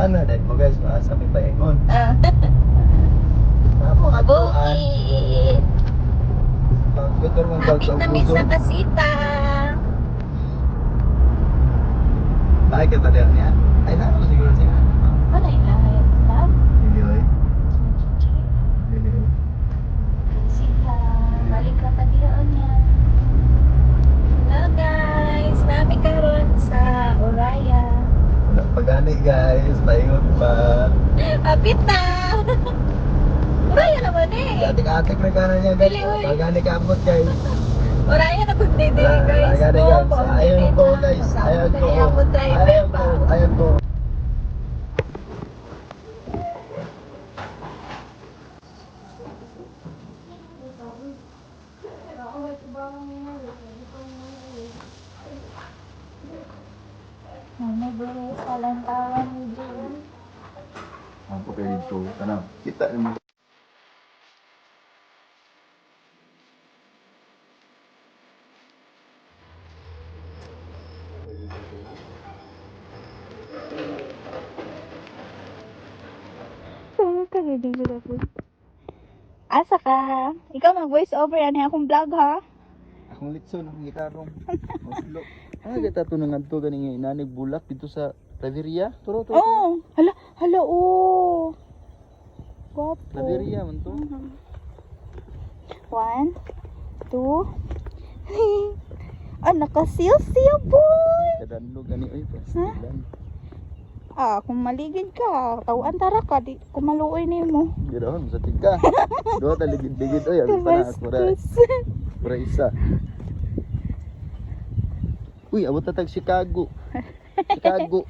Paano din mo guys, sa may paingon. Ako nga Bukid. Better mong Kapit na may sa kasita. Bakit ba din niya? Ay, naman siguro siya. Ano yung lahat? Love? Hindi oy. Hindi. Kasita. Balik na tagiyon niya. Hello guys. Namin karon sa Oraya. Wala pa gani guys, paingon pa. Kapit na. Oraya naman eh. Atik-atik na kanan niya guys. Dili, oy. Pag gani kaabot guys. Oraya na kundi din guys. Gani guys. Ayan ko guys. Ayan ko. Ayan ko. Ayan ko. May buri sa lantawan ni Jun. Ang po kayo dito. Tanang, kita naman. Asa ka? Ikaw mag-voice over yan akong vlog ha? Akong litson, akong gitarong. Oslo. Kita ito nang adto ganing inanig bulak dito sa Claveria. Turo. Oh, hala oh. Guwapo. Claveria man to. 1, 2, ah, nakasil-sil boy. Kadanlog gani oy pastilan. Kung maligid ka, tawaan tara ka, di kumaluoy nimo. Gidahon sa tika. Duha ta ligid-ligid oy, abi pa na ako ra isa. Uy, abot na tag Chicago. Chicago.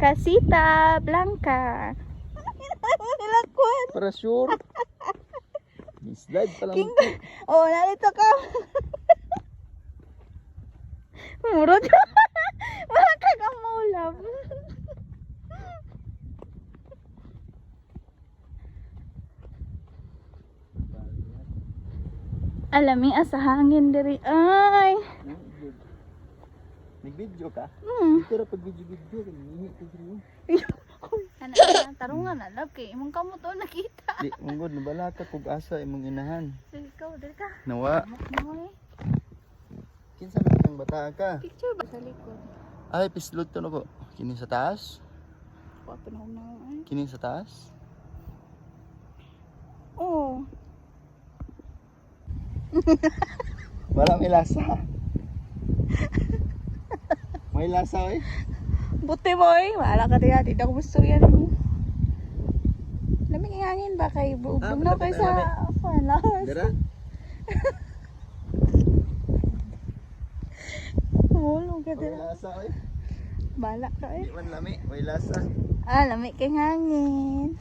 Casita Blanca. Nilakwan. Para sure. Slide pa lang. King, oh, narito ka. Murot. Wala ka kang maulap. Alami sa hangin diri ay. Nag-video ka? Hmm. Pero pag video kanini ko diri. Ana tarungan na love kay imong kamot o nakita. Di mungod nabala ka kog asa imong inahan. Sige ikaw diri ka. Nawa. Moy. Kinsa man kang bata ka? Picture ba sa likod? Ay pislot to nako. Kini sa taas? Ko panahon na ay. Kini sa taas? Oh. Wala may lasa. May lasa oy. Buti boy, wala ka diya, di ako gusto yan mo. Lamig ang hangin ba kay bubog na kay sa lawas. Dira? Mulong ka May dira. lasa oy. Bala ka Di eh. man lami, may lasa. Lamig kay hangin.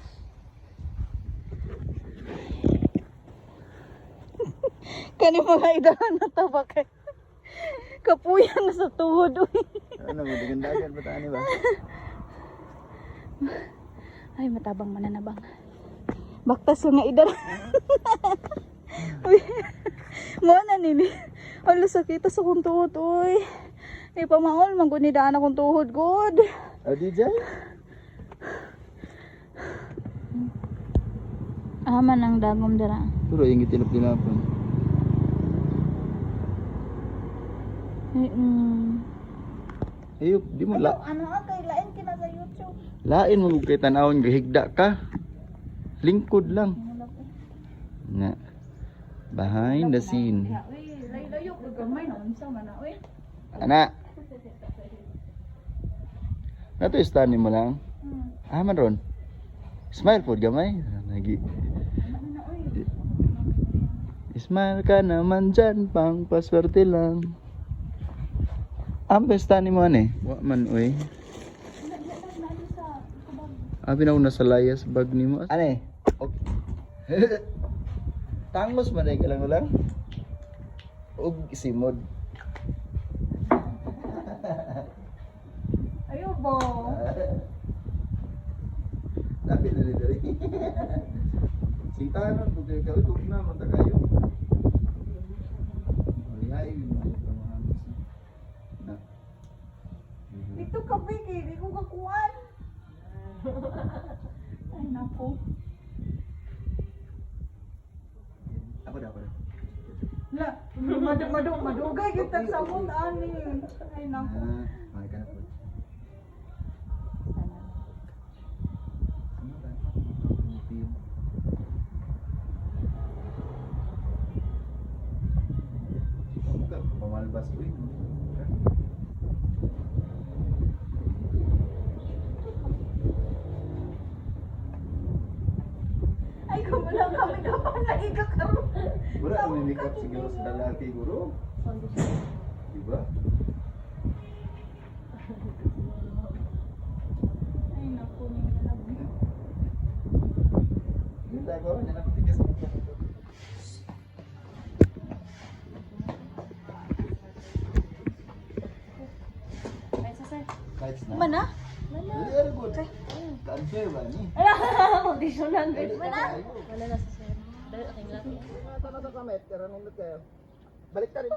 Kani mga idahan na to ba kay kapuyan na sa tuhod uy. Ano mo dagan ba tani ba? Ay matabang mananabang. Baktas lang nga idar. Uy. Mo na nini. Hala sakit sa kong tuhod uy. Ay pamaol mangunidaan akong tuhod god. Adi dyan? Aman ang dagom dira. Pero yung itinap-tinapon. Ayop, di mo Ano kay lain kina sa YouTube. lain mo kay tanawon gahigda ka. Lingkod lang. Na. Behind the scene. Uy, layo ko gamay na unsa man na uy. Ana. Nato istan mo lang. Man ron. Smile po gamay. Lagi. Smile ka naman dyan, pang paswerte lang. Ang besta ni mo ane? Wa man uy. Abi na una sa layas bag ni mo. Ane? Tangos man ay kalang-ulang. Og simod. Ayo bo. Dapat dari. Sintahan mo kay ka utog na man ta kayo. Lihay mo na. Dito ka, Vicky. Di ko kakuan. Ay, naku. Ako daw. La, madugay kita sa mong ani. Ay, naku. Ay ka na po. Pamalbas ko eh. Ay, kumulang kami ka pa naiga ka. Wala uminikot siguro sa lalaki guro. Diba? Ay, naku. Ningalabi. Hindi tayo ko, yan ako tigas. Kahit na. Mana? Very good. Ka-unfair ba ni? Audition lang. Mana? Wala na sa sir. Dahil aking laki. Tanong ka met, pero nindot kayo. Balik ka rin.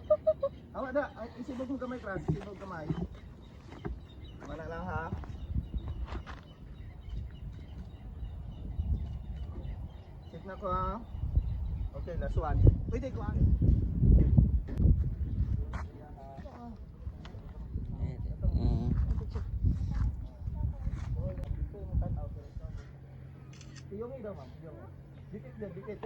Awa na, isibog mo kamay, Kras. Isibog kamay. Wala lang ha. Check na ko ha. Okay, last one. Pwede ko ha. Yung daw ma'am, yung. Dikit din, dikit.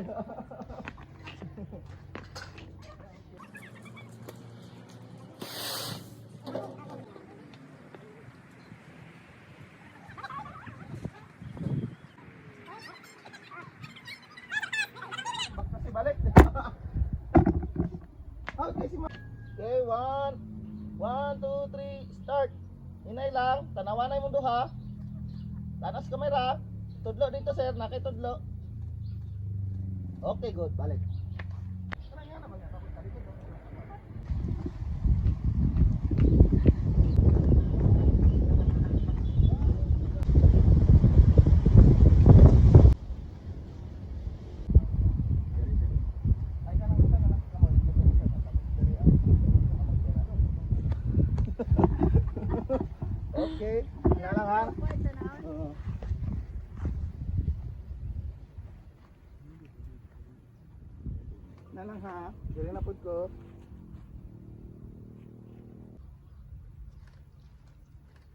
Kasi balik. Okay, si ma'am. Okay, 1, 2, 3, start. Hinay lang, tanawan na yung mundo ha. Tanas kamera. Tudlo dito sir, nakitudlo. Okay, good, balik. Okay, lang ha. Oo. Na lang ha. Dili na pud ko.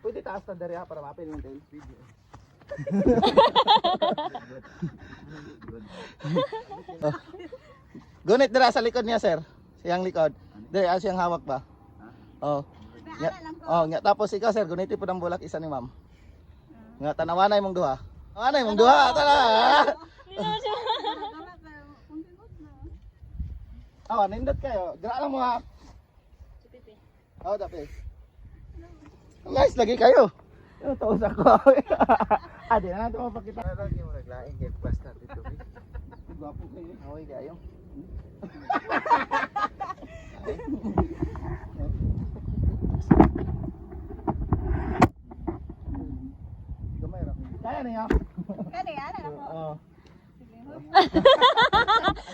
Pwede taas na dari ha para mapil yung tail video. Gunit dira sa likod niya sir. Siyang likod. Dili siyang hawak ba? Oh. Nga tapos ikaw sir, guniti po ng bulak isa ni ma'am. Nga tanawanay mong duha. Anay mong duha, tara. Oh, nindot kayo. Dira lang mo ha. Oh, dapat. Nice lagi kayo. Yung taos ako. Di na natin mapakita. Ano lagi mo naglaing kay basta dito. Gwapo kayo. Okay kayo. Gamay ra. Kaya niyo. Kani, ana na po. Oo.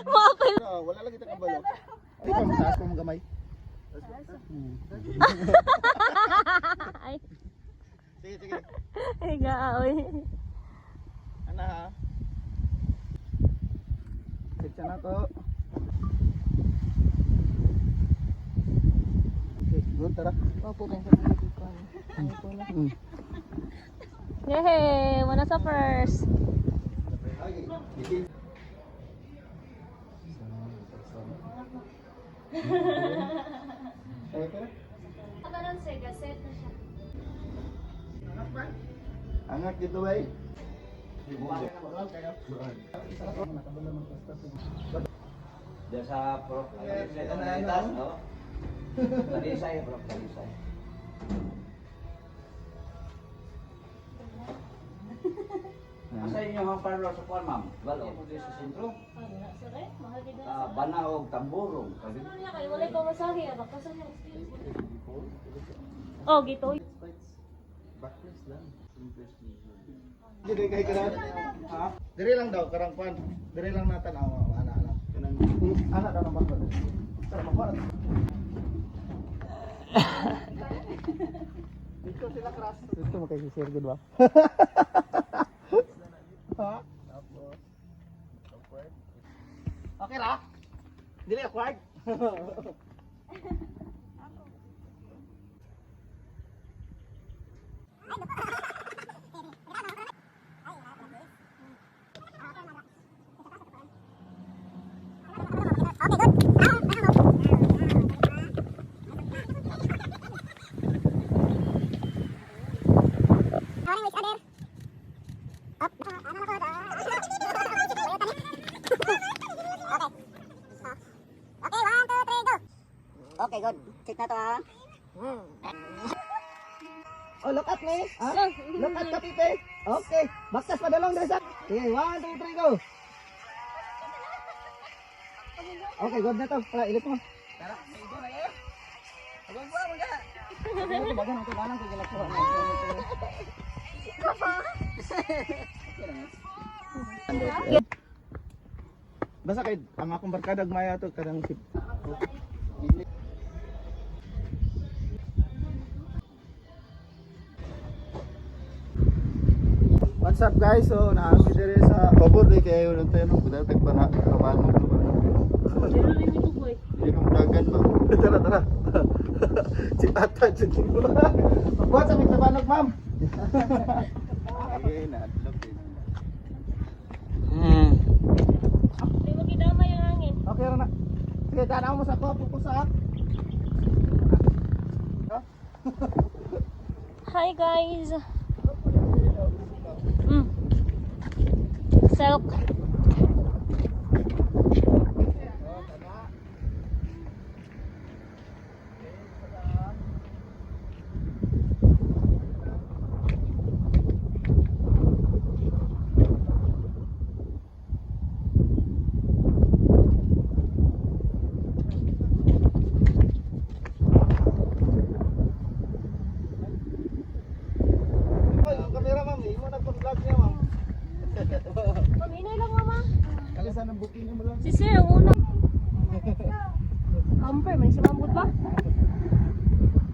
Mapil. Wala lagi ta kabalo. Ay, kung taas ko mong gamay. Ay. Sige, sige. Ay, gaoy. Ana ha. Siksa na to. Okay, good, tara. Opo, ganito na dito. Ay, po na. Yehey! Muna sa first. Karon sa gaset na siya. Angat gitu bay. Diyan sa Prof. Analitas, no? Talisay, Prof. Talisay. Asa inyo ang parlor sa kuwan, ma'am? Walo mo din sa sentro. Wala, sir eh. Mahal din Banaog, Tamburong. Sabi Ano niya kayo? Wala pa masahe. Baka sa niya. Oh, gito. Jadi kay kana. Ha? Diri lang daw karang pan. Diri lang natanaw ana ana. Kanang ana daw nang bakod. Tara magwala. Dito sila crush. Dito mo kayo si Sir Good ba? Ha? Okay ra? Dili awkward? Okay, good. Check na to ha. Oh, look at me. Ah? Look at Kapipe. Okay. Baktas padalong dali sa. Okay, 1, 2, 3, go. Okay, good na to. Tara, ilit mo. Tara, igo na eh. Abang ba, mga. Bagan ang tumalang kung ginagawa mo. Basta kay ang akong barkada gmaya to kadang sip. What's up guys? So naami dire sa pabor di kayo nang tayo nung budal tag para kawan mo ba. Pero rin ito boy. Di ka dagan ba. Tara tara. Si ata jud. Pagbuhat sa mga tabanog ma'am. Ay na adlok din. May magidama yung hangin. Okay ra na. Sige, tanaw mo sa ko pupusa. Hi guys. Silk. Ay, ang kamera ma'am, imo na vlog niya ma'am. Paminay lang mama. Kalisan ang booking mo lang. Si Sir ang una. Camper, may si Mambut ba?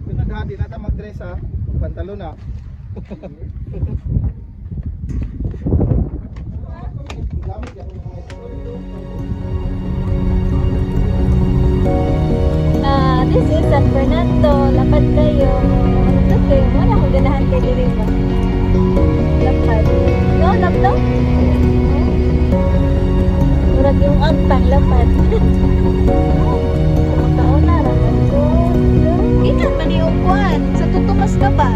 Tunod ha, di na ta mag-dress ha. Pantalon ha. This is San Fernando. Lapad kayo. Lapad kayo. Wala akong ganahan kayo diri ba? Lapad. No, lapad. Murag yung agtang lapad. Taon na, raman ko. Ikan man yung kwan. Sa tutumas ka ba?